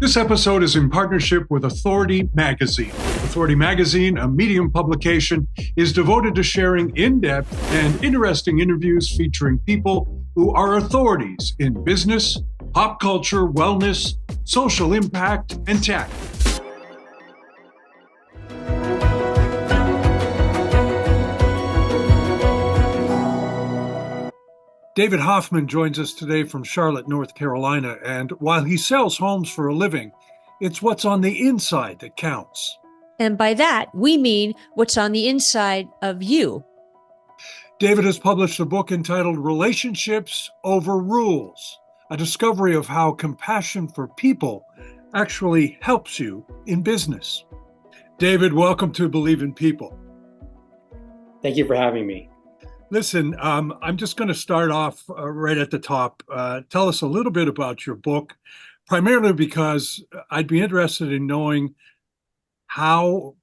This episode is in partnership with Authority Magazine. Authority Magazine, a Medium publication, is devoted to sharing in-depth and interesting interviews featuring people who are authorities in business, pop culture, wellness, social impact, and tech. David Hoffman joins us today from Charlotte, North Carolina, and while he sells homes for a living, it's what's on the inside that counts. And by that, we mean what's on the inside of you. David has published a book entitled Relationships Over Rules, a discovery of how compassion for people actually helps you in business. David, welcome to Believe in People. Thank you for having me. Listen, I'm just going to start off right at the top. Tell us a little bit about your book, primarily because I'd be interested in knowing how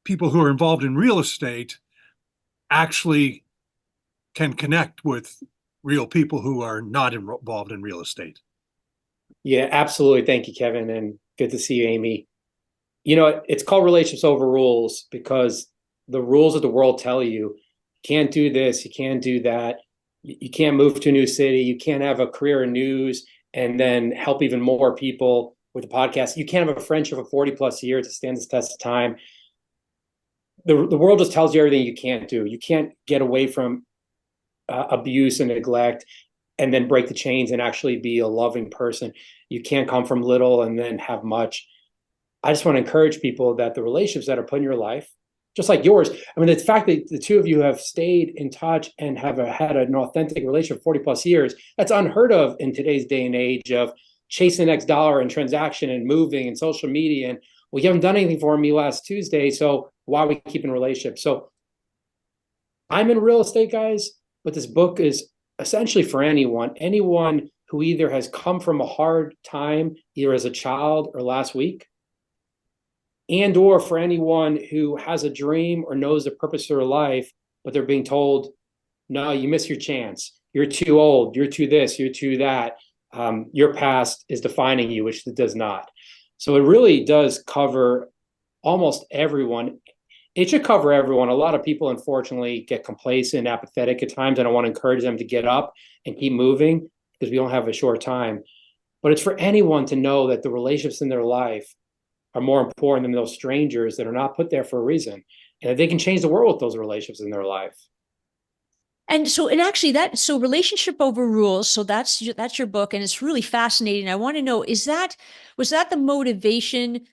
people who are involved in real estate actually can connect with real people who are not involved in real estate. Yeah, absolutely. Thank you, Kevin. And good to see you, Amy. You know, it's called Relationships Over Rules because the rules of the world tell you can't do this, you can't do that, you can't move to a new city, you can't have a career in news and then help even more people with the podcast. You can't have a friendship for 40 plus years that stands the test of time. The world just tells you everything you can't do. You can't get away from abuse and neglect and then break the chains and actually be a loving person. You can't come from little and then have much. I just want to encourage people that the relationships that are put in your life, just like yours. I mean, the fact that the two of you have stayed in touch and have had an authentic relationship for 40 plus years, that's unheard of in today's day and age of chasing the next dollar and transaction and moving and social media. And well, you haven't done anything for me last Tuesday, so why are we keeping a relationship? So I'm in real estate, guys, but this book is essentially for anyone who either has come from a hard time, either as a child or last week, and or for anyone who has a dream or knows the purpose of their life, but they're being told, no, you missed your chance. You're too old. You're too this. You're too that. Your past is defining you, which it does not. So it really does cover almost everyone. It should cover everyone. A lot of people, unfortunately, get complacent, apathetic at times, and I want to encourage them to get up and keep moving because we don't have a short time. But it's for anyone to know that the relationships in their life are more important than those strangers that are not put there for a reason, and that they can change the world with those relationships in their life. And actually so Relationship Over Rules. So that's your book, and it's really fascinating. I want to know, was that the motivation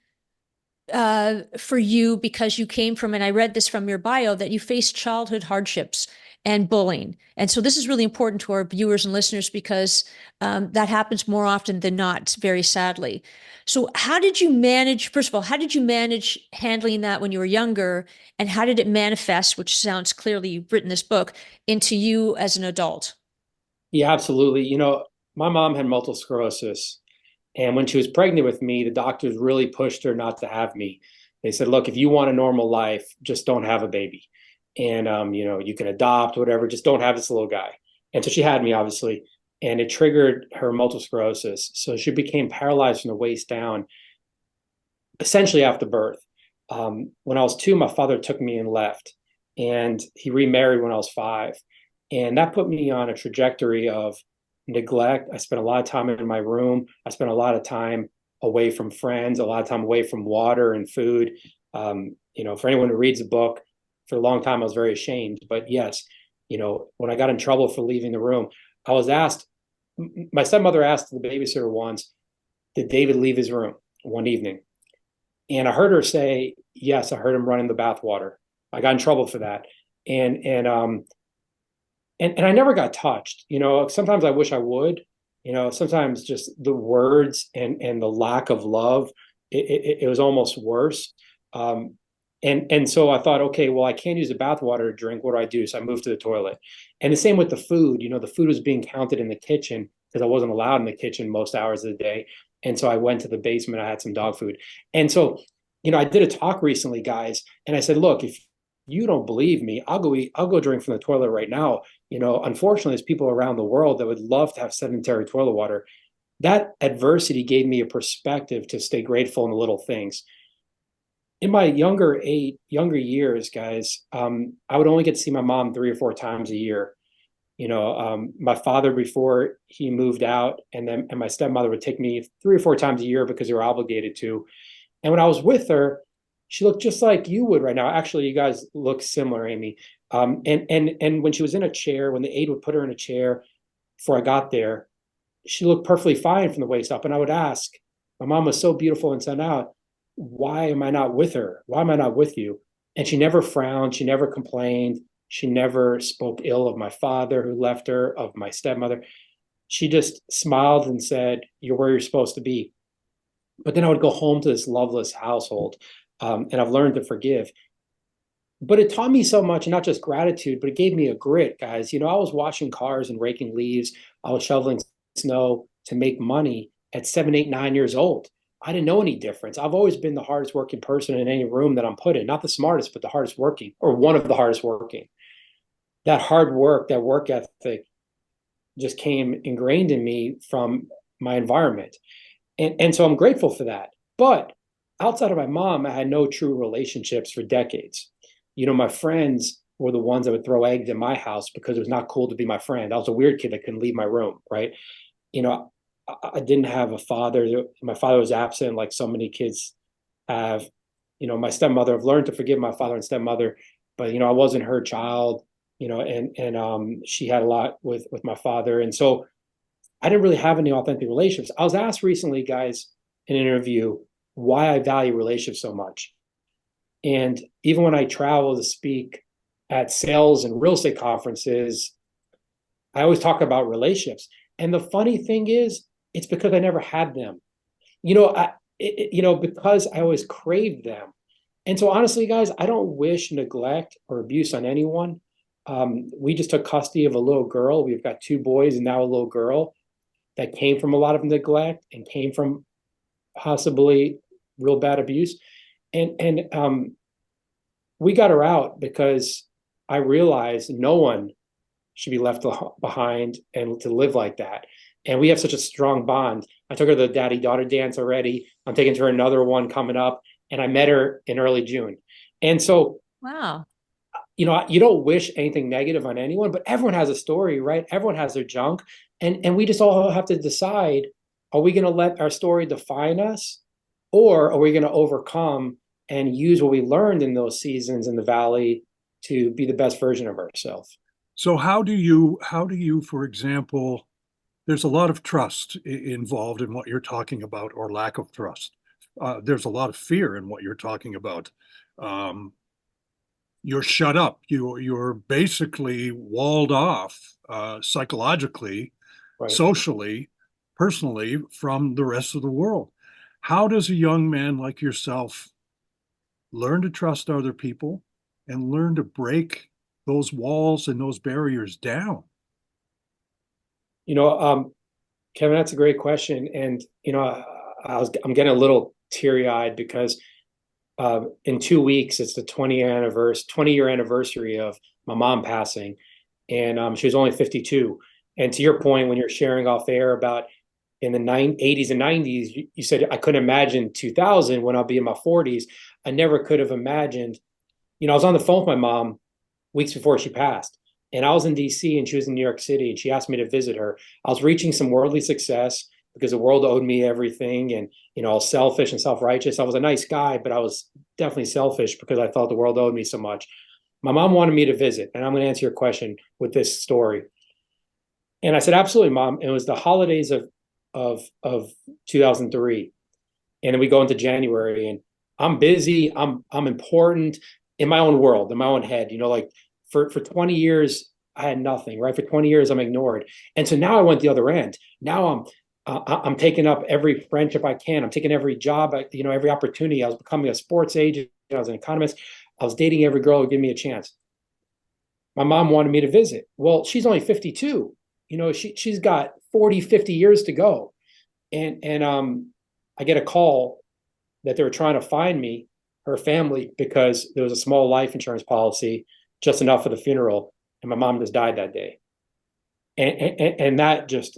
for you because you came from, and I read this from your bio, that you faced childhood hardships and bullying. And so this is really important to our viewers and listeners because that happens more often than not, very sadly. So how did you manage, first of all, how did you manage handling that when you were younger? And how did it manifest, which sounds clearly you've written this book, into you as an adult? Yeah, absolutely. You know, my mom had multiple sclerosis. And when she was pregnant with me, the doctors really pushed her not to have me. They said, look, if you want a normal life, just don't have a baby. And, you can adopt, whatever, just don't have this little guy. And so she had me, obviously, and it triggered her multiple sclerosis. So she became paralyzed from the waist down, essentially after birth. When I was 2, my father took me and left, and he remarried when I was 5. And that put me on a trajectory of neglect. I spent a lot of time in my room. I spent a lot of time away from friends, a lot of time away from water and food. For anyone who reads the book, for a long time, I was very ashamed. But yes, when I got in trouble for leaving the room, I was asked, my stepmother asked the babysitter once, did David leave his room one evening? And I heard her say, yes, I heard him running the bathwater. I got in trouble for that. And I never got touched. Sometimes I wish I would. Sometimes just the words and the lack of love, it was almost worse. And so I thought, okay, well, I can't use the bathwater to drink. What do I do? So I moved to the toilet. And the same with the food. The food was being counted in the kitchen because I wasn't allowed in the kitchen most hours of the day. And so I went to the basement. I had some dog food. And so, I did a talk recently, guys, and I said, look, if you don't believe me, I'll go drink from the toilet right now. Unfortunately, there's people around the world that would love to have sedentary toilet water. that adversity gave me a perspective to stay grateful in the little things. In my younger years, guys, I would only get to see my mom 3 or 4 times a year. My father, before he moved out, and my stepmother would take me 3 or 4 times a year because they were obligated to. And when I was with her, she looked just like you would right now. Actually, you guys look similar, Amy. And when she was in a chair, when the aide would put her in a chair before I got there, she looked perfectly fine from the waist up. And I would ask, my mom was so beautiful and sent out, why am I not with her? Why am I not with you? And she never frowned. She never complained. She never spoke ill of my father who left her, of my stepmother. She just smiled and said, you're where you're supposed to be. But then I would go home to this loveless household. And I've learned to forgive. But it taught me so much, not just gratitude, but it gave me a grit, guys. I was washing cars and raking leaves. I was shoveling snow to make money at 7, 8, 9 years old. I didn't know any difference. I've always been the hardest working person in any room that I'm put in, not the smartest, but the hardest working, or one of the hardest working. That hard work, that work ethic just came ingrained in me from my environment. And so I'm grateful for that. But outside of my mom, I had no true relationships for decades. My friends were the ones that would throw eggs in my house because it was not cool to be my friend. I was a weird kid that couldn't leave my room, right? I didn't have a father. My father was absent, like so many kids have. My stepmother, I've learned to forgive my father and stepmother, but I wasn't her child. And she had a lot with my father, and so I didn't really have any authentic relationships. I was asked recently, guys, in an interview, why I value relationships so much. And even when I travel to speak at sales and real estate conferences, I always talk about relationships. And the funny thing is, it's because I never had them. Because I always craved them. And so honestly, guys, I don't wish neglect or abuse on anyone. We just took custody of a little girl. We've got 2 boys and now a little girl that came from a lot of neglect and came from possibly real bad abuse. And we got her out because I realized no one should be left behind and to live like that. And we have such a strong bond. I took her to the daddy-daughter dance already. I'm taking her another one coming up, and I met her in early June. And so, Wow. you don't wish anything negative on anyone, but everyone has a story, right? Everyone has their junk. And we just all have to decide, are we going to let our story define us, or are we going to overcome and use what we learned in those seasons in the valley to be the best version of ourselves? So how do you, for example, there's a lot of trust involved in what you're talking about, or lack of trust. There's a lot of fear in what you're talking about. You're shut up. You're basically walled off psychologically, Right. socially, personally from the rest of the world. How does a young man like yourself learn to trust other people and learn to break those walls and those barriers down? Kevin, that's a great question. And, I'm getting a little teary eyed because in 2 weeks, it's the 20-year anniversary of my mom passing. And she was only 52. And to your point, when you're sharing off air about in the 80s and 90s, you said, I couldn't imagine 2000 when I'll be in my 40s. I never could have imagined, I was on the phone with my mom weeks before she passed. And I was in DC and she was in New York City, and she asked me to visit her. I was reaching some worldly success because the world owed me everything. And, I was selfish and self-righteous. I was a nice guy, but I was definitely selfish because I thought the world owed me so much. My mom wanted me to visit, and I'm going to answer your question with this story. And I said, absolutely, Mom. It was the holidays of 2003. And then we go into January, and I'm busy. I'm important in my own world, in my own head, like for 20 years, I had nothing, right? For 20 years, I'm ignored. And so now I went the other end. Now I'm taking up every friendship I can. I'm taking every job, every opportunity. I was becoming a sports agent. I was an economist. I was dating every girl who would give me a chance. My mom wanted me to visit. Well, she's only 52. She's got 40, 50 years to go. And I get a call that they were trying to find me, her family, because there was a small life insurance policy, just enough for the funeral. And my mom just died that day. And that just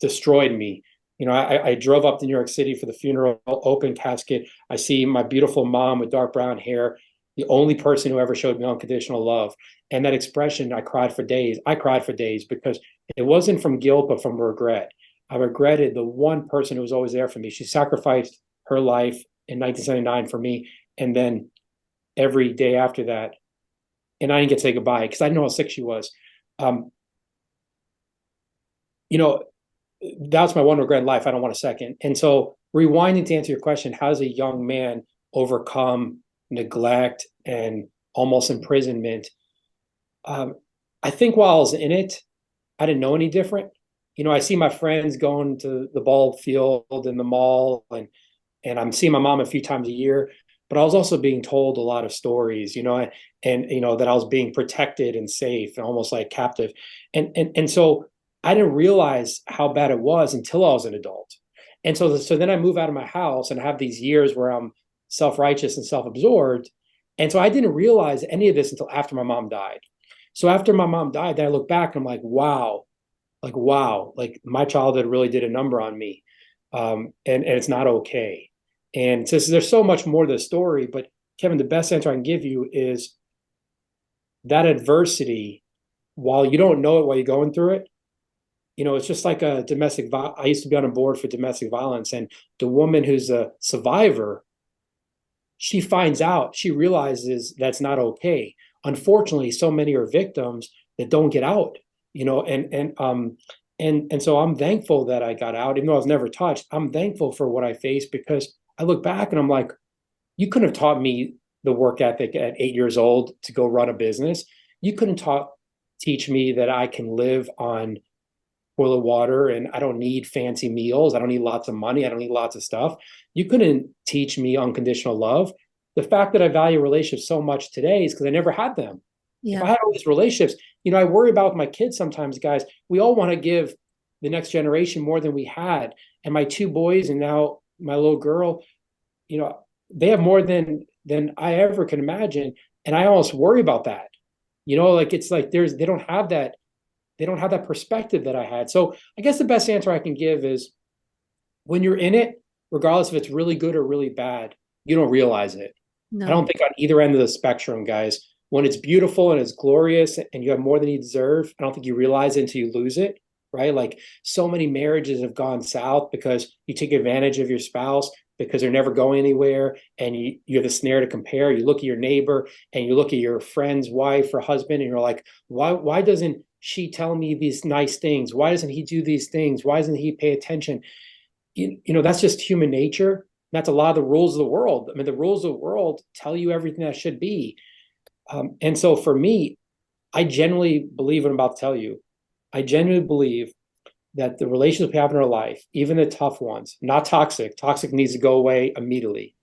destroyed me. You know, I drove up to New York City for the funeral, open casket. I see my beautiful mom with dark brown hair, the only person who ever showed me unconditional love. And that expression, I cried for days. I cried for days because it wasn't from guilt, but from regret. I regretted the one person who was always there for me. She sacrificed her life in 1979 for me. And then every day after that, and I didn't get to say goodbye because I didn't know how sick she was. Um, you know, that's my one regret in life. I don't want a second. And so, rewinding to answer your question, how does a young man overcome neglect and almost imprisonment? I think while I was in it, I didn't know any different. You know, I see my friends going to the ball field and the mall, and I'm seeing my mom a few times a year. But I was also being told a lot of stories, you know, and you know that I was being protected and safe and almost like captive, and so I didn't realize how bad it was until I was an adult. And so then I move out of my house and have these years where I'm self-righteous and self-absorbed. And so I didn't realize any of this until after my mom died. So after my mom died, then I look back and I'm wow, like my childhood really did a number on me. And it's not okay. And so there's so much more to the story, but Kevin, the best answer I can give you is that adversity, while you don't know it while you're going through it, you know, it's just like a domestic. I used to be on a board for domestic violence, and the woman who's a survivor, she finds out, she realizes that's not okay. Unfortunately, so many are victims that don't get out, you know, and so I'm thankful that I got out, even though I was never touched. I'm thankful for what I faced because I look back and I'm like, you couldn't have taught me the work ethic at 8 years old to go run a business. You couldn't teach me that I can live on boil water and I don't need fancy meals. I don't need lots of money. I don't need lots of stuff. You couldn't teach me unconditional love. The fact that I value relationships so much today is because I never had them. If I Yeah. had all these relationships, you know, I worry about my kids sometimes, guys. We all want to give the next generation more than we had. And my two boys and now my little girl, you know, they have more than I ever can imagine. And I almost worry about that. You know, like it's like they don't have that perspective that I had. So I guess the best answer I can give is when you're in it, regardless if it's really good or really bad, you don't realize it. I don't No. think on either end of the spectrum, guys, when it's beautiful and it's glorious and you have more than you deserve, I don't think you realize it until you lose it, right? Like so many marriages have gone south because you take advantage of your spouse because they're never going anywhere and you have a snare to compare. You look at your neighbor and you look at your friend's wife or husband and you're like, why doesn't she tell me these nice things? Why doesn't he do these things? Why doesn't he pay attention? You know, that's just human nature. That's a lot of the rules of the world. I mean, the rules of the world tell you everything that should be. And so for me, I genuinely believe what I'm about to tell you. I genuinely believe that the relationships we have in our life, even the tough ones, not toxic, toxic needs to go away immediately,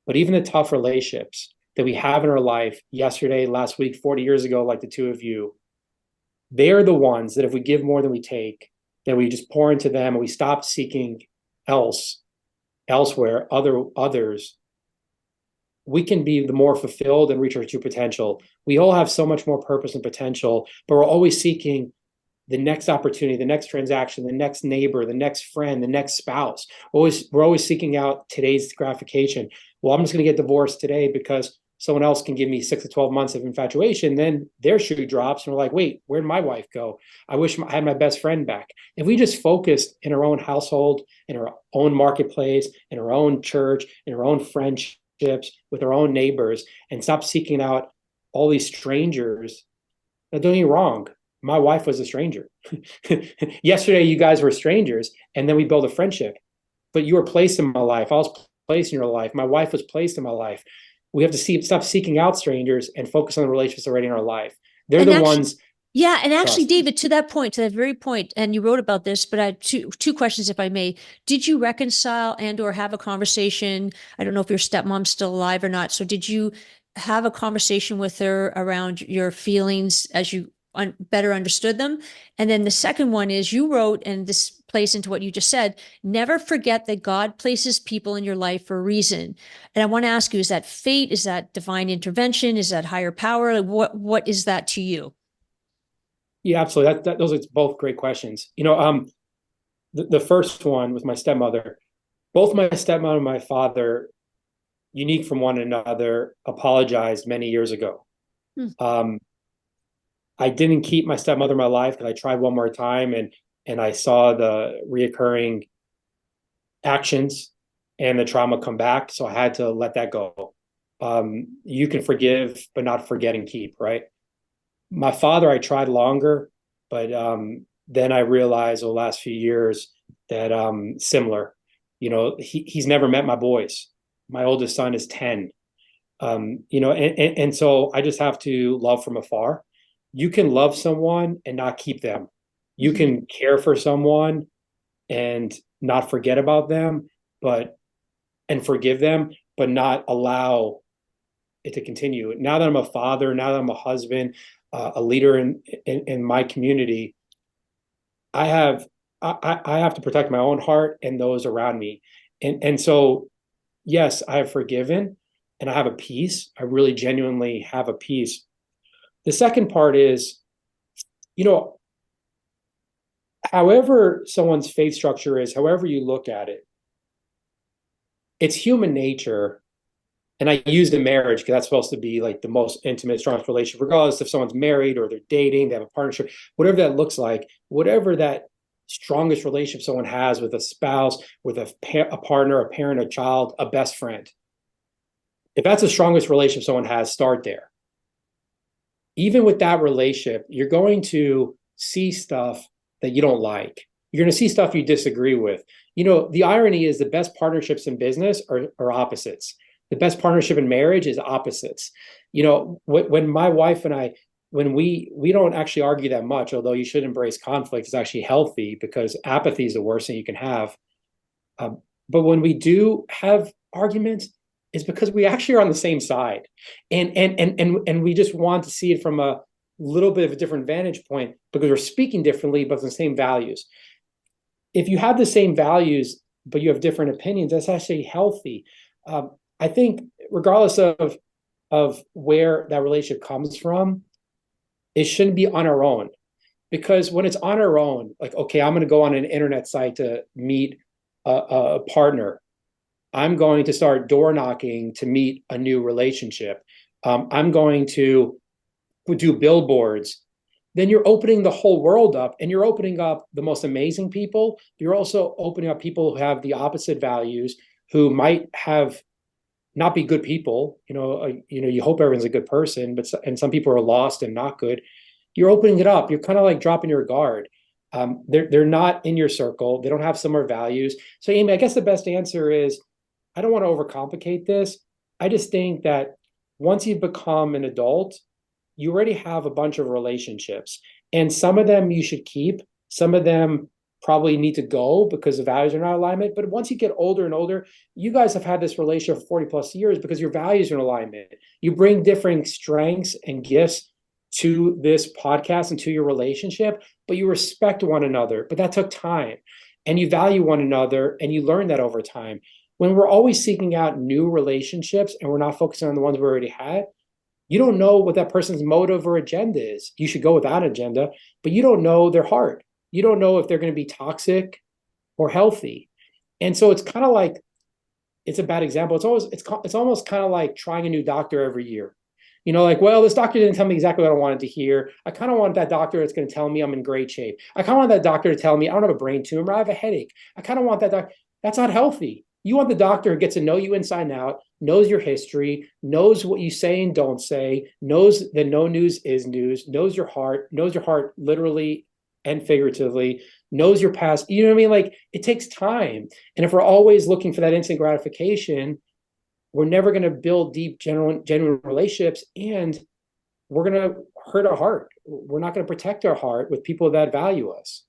but even the tough relationships that we have in our life yesterday, last week, 40 years ago, like the two of you, they are the ones that if we give more than we take, that we just pour into them and we stop seeking elsewhere, others, we can be the more fulfilled and reach our true potential. We all have so much more purpose and potential, but we're always seeking the next opportunity, the next transaction, the next neighbor, the next friend, the next spouse. We're always seeking out today's gratification. Well, I'm just going to get divorced today because someone else can give me 6 to 12 months of infatuation. Then their shoe drops, and we're like, wait, where'd my wife go? I wish I had my best friend back. If we just focused in our own household, in our own marketplace, in our own church, in our own friendships, with our own neighbors, and stop seeking out all these strangers. Now, don't get me wrong, my wife was a stranger. Yesterday, you guys were strangers, and then we built a friendship. But you were placed in my life. I was placed in your life. My wife was placed in my life. We have to stop seeking out strangers and focus on the relationships already in our life. They're And the actually, ones. yeah, and actually, Trust. David, to that point, to that very point, and you wrote about this, but I have two questions, if I may. Did you reconcile and or have a conversation? I don't know if your stepmom's still alive or not. So did you have a conversation with her around your feelings as you better understood them? And then the second one is you wrote, and this plays into what you just said, never forget that God places people in your life for a reason. And I want to ask you, is that fate? Is that divine intervention? Is that higher power? Like, what is that to you? Yeah, absolutely. Those are both great questions. You know, The first one with my stepmother, both my stepmother and my father, unique from one another, apologized many years ago. Hmm. I didn't keep my stepmother in my life because I tried one more time, and I saw the reoccurring actions and the trauma come back. So I had to let that go. You can forgive, but not forget and keep, right? My father, I tried longer, but then I realized over the last few years that similar. He's never met my boys. My oldest son is 10. And so I just have to love from afar. You can love someone and not keep them. You can care for someone and not forget about them, and forgive them, but not allow it to continue. Now that I'm a father, now that I'm a husband, a leader in my community, I have I have to protect my own heart and those around me. And so yes, I have forgiven and I have a peace. I really genuinely have a peace. The second part is, you know, however someone's faith structure is, however you look at it, it's human nature. And I use the marriage because that's supposed to be like the most intimate, strongest relationship, regardless if someone's married or they're dating, they have a partnership, whatever that looks like, whatever that strongest relationship someone has with a spouse, with a partner, a parent, a child, a best friend. If that's the strongest relationship someone has, start there. Even with that relationship, you're going to see stuff that you don't like. You're going to see stuff you disagree with. The irony is the best partnerships in business are opposites. The best partnership in marriage is opposites. When my wife and I, when we don't actually argue that much, although you should embrace conflict, it's actually healthy because apathy is the worst thing you can have. But when we do have arguments, it's because we actually are on the same side, and we just want to see it from a little bit of a different vantage point because we're speaking differently, but the same values. If you have the same values but you have different opinions, that's actually healthy. I think regardless of where that relationship comes from, it shouldn't be on our own. Because when it's on our own, like, okay, I'm going to go on an internet site to meet a partner. I'm going to start door knocking to meet a new relationship. I'm going to do billboards. Then you're opening the whole world up, and you're opening up the most amazing people. You're also opening up people who have the opposite values, who might have not be good people. You hope everyone's a good person, and some people are lost and not good. You're opening it up. You're kind of like dropping your guard. They're not in your circle. They don't have similar values. So, Amy, I guess the best answer is I don't want to overcomplicate this. I just think that once you've become an adult, you already have a bunch of relationships, and some of them you should keep. Some of them probably need to go because the values are not in alignment. But once you get older and older, you guys have had this relationship for 40 plus years because your values are in alignment. You bring different strengths and gifts to this podcast and to your relationship, but you respect one another. But that took time, and you value one another, and you learn that over time. When we're always seeking out new relationships and we're not focusing on the ones we already had, you don't know what that person's motive or agenda is. You should go without an agenda, but you don't know their heart. You don't know if they're going to be toxic or healthy. And so it's kind of like, it's a bad example. It's almost kind of like trying a new doctor every year. Like, well, this doctor didn't tell me exactly what I wanted to hear. I kind of want that doctor that's going to tell me I'm in great shape. I kind of want that doctor to tell me I don't have a brain tumor, I have a headache. I kind of want that doctor. That's not healthy. You want the doctor who gets to know you inside and out, knows your history, knows what you say and don't say, knows that no news is news, knows your heart literally and figuratively, knows your past. You know what I mean? Like, it takes time. And if we're always looking for that instant gratification, we're never going to build deep, genuine relationships, and we're going to hurt our heart. We're not going to protect our heart with people that value us.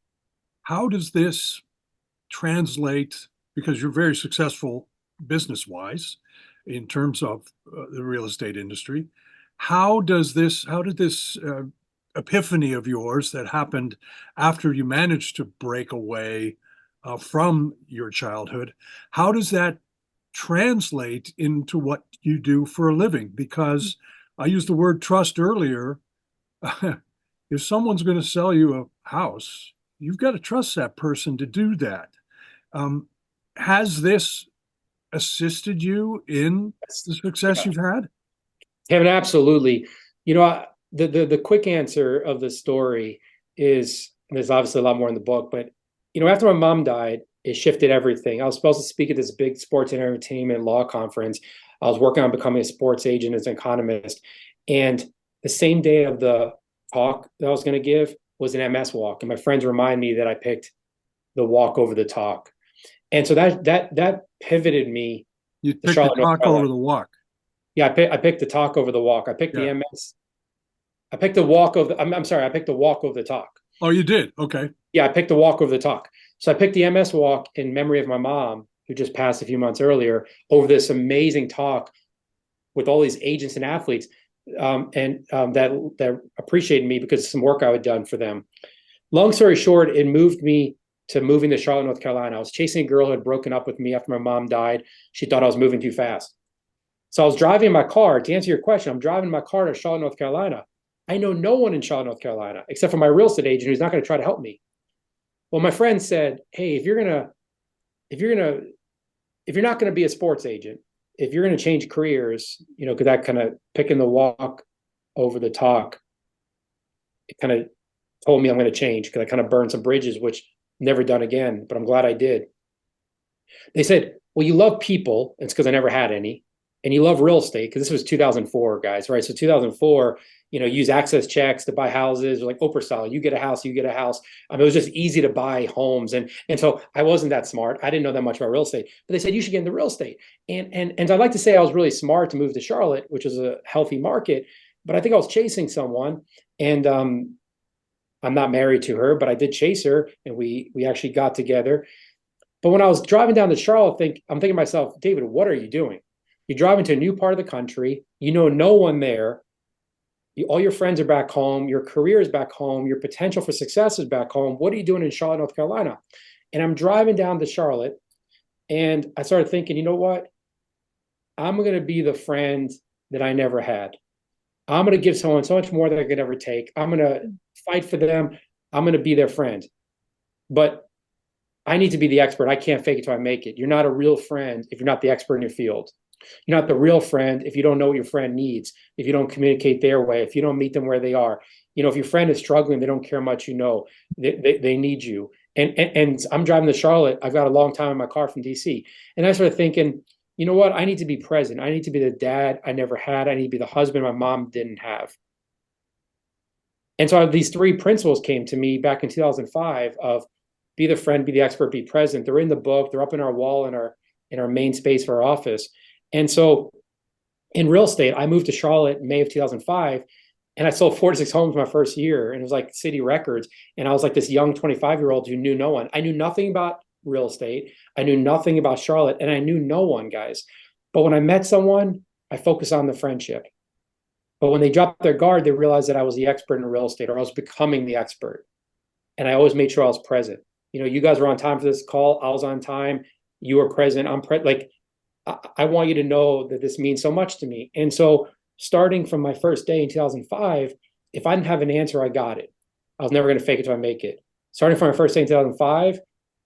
How does this translate? Because you're very successful business-wise in terms of the real estate industry. How did this epiphany of yours that happened after you managed to break away from your childhood, how does that translate into what you do for a living? Because I used the word trust earlier. If someone's going to sell you a house, you've got to trust that person to do that. Um, has this assisted you in the success Yeah. you've had? Kevin, absolutely. You know, the quick answer of the story is there's obviously a lot more in the book, but after my mom died, it shifted everything. I was supposed to speak at this big sports and entertainment law conference. I was working on becoming a sports agent as an economist, and the same day of the talk that I was going to give was an MS walk, and my friends remind me that I picked the walk over the talk, and so that pivoted me You to picked the Charlotte, North talk over Carolina. the walk. Yeah, I picked the talk over the walk. I picked the Yeah. MS. I picked the walk of the, I'm sorry, I picked the walk over the talk. Oh, you did? Okay. Yeah, I picked the walk over the talk. So I picked the MS walk in memory of my mom, who just passed a few months earlier, over this amazing talk with all these agents and athletes, that appreciated me because of some work I had done for them. Long story short, it moved me to moving to Charlotte, North Carolina. I was chasing a girl who had broken up with me after my mom died. She thought I was moving too fast. So I was driving my car. To answer your question, I'm driving my car to Charlotte, North Carolina. I know no one in Charlotte, North Carolina, except for my real estate agent who's not going to try to help me. Well, my friend said, "Hey, if you're not going to be a sports agent, if you're going to change careers, because that kind of picking the walk over the talk, it kind of told me I'm going to change because I kind of burned some bridges, which never done again. But I'm glad I did." They said, "Well, you love people." It's because I never had any. "And you love real estate," because this was 2004, guys, right? So 2004, use access checks to buy houses, like Oprah style. You get a house, you get a house. It was just easy to buy homes, and so I wasn't that smart. I didn't know that much about real estate, but they said you should get into real estate. And I'd like to say I was really smart to move to Charlotte, which is a healthy market, but I think I was chasing someone, and I'm not married to her, but I did chase her, and we actually got together. But when I was driving down to Charlotte, I'm thinking to myself, "David, what are you doing? You're driving to a new part of the country. You know no one there. All your friends are back home. Your career is back home. Your potential for success is back home. What are you doing in Charlotte, North Carolina?" And I'm driving down to Charlotte, and I started thinking, you know what? I'm going to be the friend that I never had. I'm going to give someone so much more than I could ever take. I'm going to fight for them. I'm going to be their friend. But I need to be the expert. I can't fake it till I make it. You're not a real friend if you're not the expert in your field. You're not the real friend if you don't know what your friend needs, if you don't communicate their way, if you don't meet them where they are. If your friend is struggling, they don't care much, they need you. And I'm driving to Charlotte. I've got a long time in my car from DC. And I started thinking, you know what? I need to be present. I need to be the dad I never had. I need to be the husband my mom didn't have. And so these three principles came to me back in 2005 of be the friend, be the expert, be present. They're in the book. They're up in our wall in our main space for our office. And so in real estate, I moved to Charlotte in May of 2005, and I sold 46 homes my first year, and it was like city records. And I was like this young 25-year-old who knew no one. I knew nothing about real estate. I knew nothing about Charlotte, and I knew no one, guys. But when I met someone, I focused on the friendship. But when they dropped their guard, they realized that I was the expert in real estate, or I was becoming the expert. And I always made sure I was present. You guys were on time for this call. I was on time. You were present. I'm present. Like, I want you to know that this means so much to me. And so starting from my first day in 2005, if I didn't have an answer, I got it. I was never going to fake it till I make it. Starting from my first day in 2005,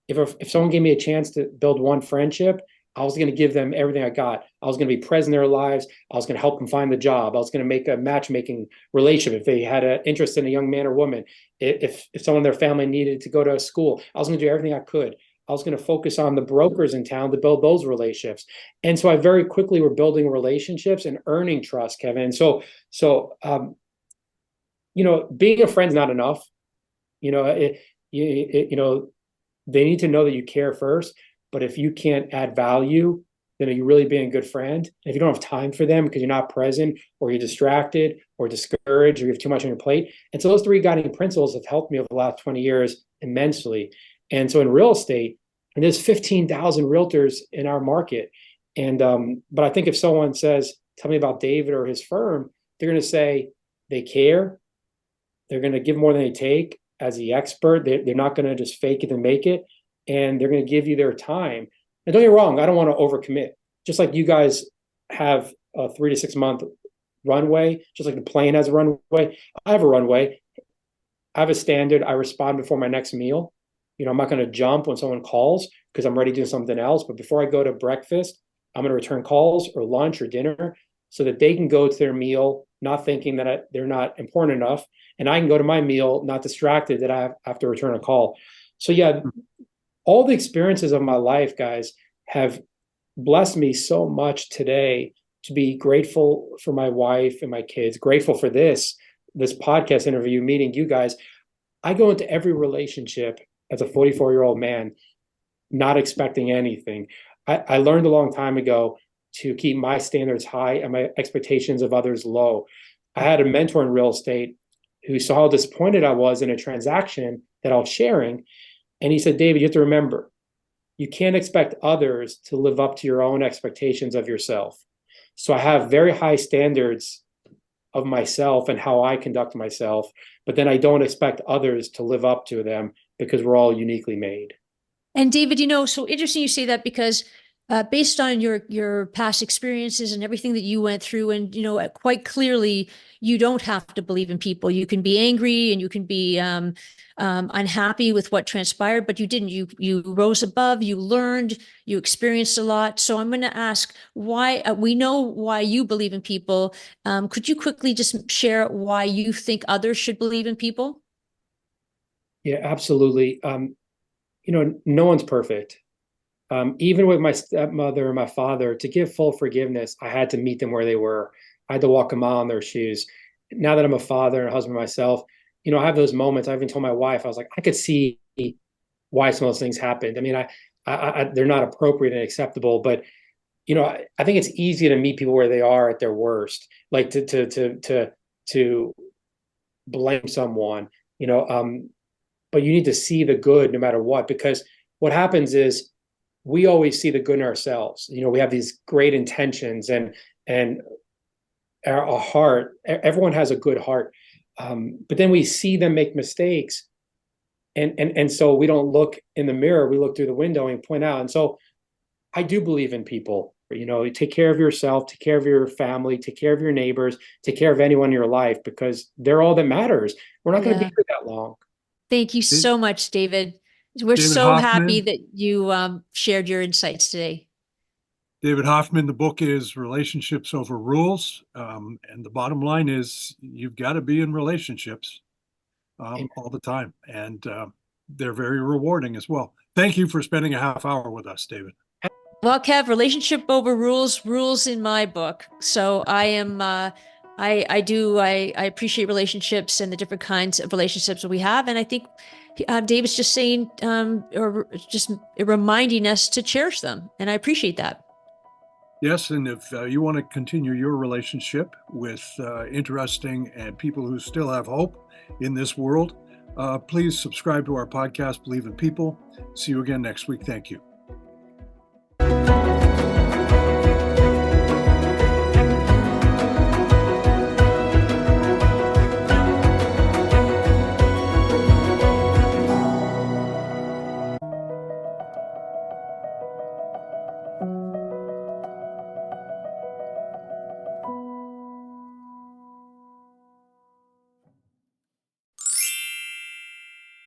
if someone gave me a chance to build one friendship, I was going to give them everything I got. I was going to be present in their lives. I was going to help them find the job. I was going to make a matchmaking relationship if they had an interest in a young man or woman. If someone in their family needed to go to a school, I was going to do everything I could. I was going to focus on the brokers in town to build those relationships. And so I very quickly were building relationships and earning trust, Kevin. And so being a friend's not enough. They need to know that you care first. But if you can't add value, then are you really being a good friend? And if you don't have time for them because you're not present, or you're distracted or discouraged, or you have too much on your plate. And so those three guiding principles have helped me over the last 20 years immensely. And so in real estate, and there's 15,000 realtors in our market. And but I think if someone says, "Tell me about David or his firm," they're going to say they care. They're going to give more than they take as the expert. They're not going to just fake it and make it. And they're going to give you their time. And don't get me wrong, I don't want to overcommit. Just like you guys have a 3 to 6 month runway, just like the plane has a runway, I have a runway. I have a standard. I respond before my next meal. I'm not going to jump when someone calls because I'm ready to do something else. But before I go to breakfast, I'm going to return calls or lunch or dinner so that they can go to their meal, not thinking that they're not important enough. And I can go to my meal, not distracted that I have to return a call. So yeah, all the experiences of my life, guys, have blessed me so much today to be grateful for my wife and my kids, grateful for this podcast interview, meeting you guys. I go into every relationship as a 44-year-old man, not expecting anything. I learned a long time ago to keep my standards high and my expectations of others low. I had a mentor in real estate who saw how disappointed I was in a transaction that I was sharing. And he said, David, you have to remember, you can't expect others to live up to your own expectations of yourself. So I have very high standards of myself and how I conduct myself, but then I don't expect others to live up to them because we're all uniquely made. And David, so interesting you say that because based on your past experiences and everything that you went through, and quite clearly, you don't have to believe in people. You can be angry and you can be unhappy with what transpired, but you didn't. You rose above. You learned. You experienced a lot. So I'm going to ask why. We know why you believe in people. Could you quickly just share why you think others should believe in people? Yeah, absolutely. No one's perfect. Even with my stepmother and my father, to give full forgiveness, I had to meet them where they were. I had to walk a mile in their shoes. Now that I'm a father and a husband myself, I have those moments. I even told my wife, I was like, I could see why some of those things happened. I mean, they're not appropriate and acceptable, but I think it's easy to meet people where they are at their worst, like to blame someone, but you need to see the good no matter what, because what happens is we always see the good in ourselves. We have these great intentions and our heart, everyone has a good heart. But then we see them make mistakes. And so we don't look in the mirror, we look through the window and point out. And so I do believe in people. Take care of yourself, take care of your family, take care of your neighbors, take care of anyone in your life, because they're all that matters. We're not going to be here that long. Thank you so much, David. We're David so happy Hoffman. that you shared your insights today. David Hoffman, the book is Relationships Over Rules. And the bottom line is you've got to be in relationships all the time. And they're very rewarding as well. Thank you for spending a half hour with us, David. Well, Kev, relationship over rules in my book. So I am, I appreciate relationships and the different kinds of relationships that we have. And I think David's just saying, or just reminding us to cherish them. And I appreciate that. Yes, and if you want to continue your relationship with interesting and people who still have hope in this world, please subscribe to our podcast, Believe in People. See you again next week. Thank you.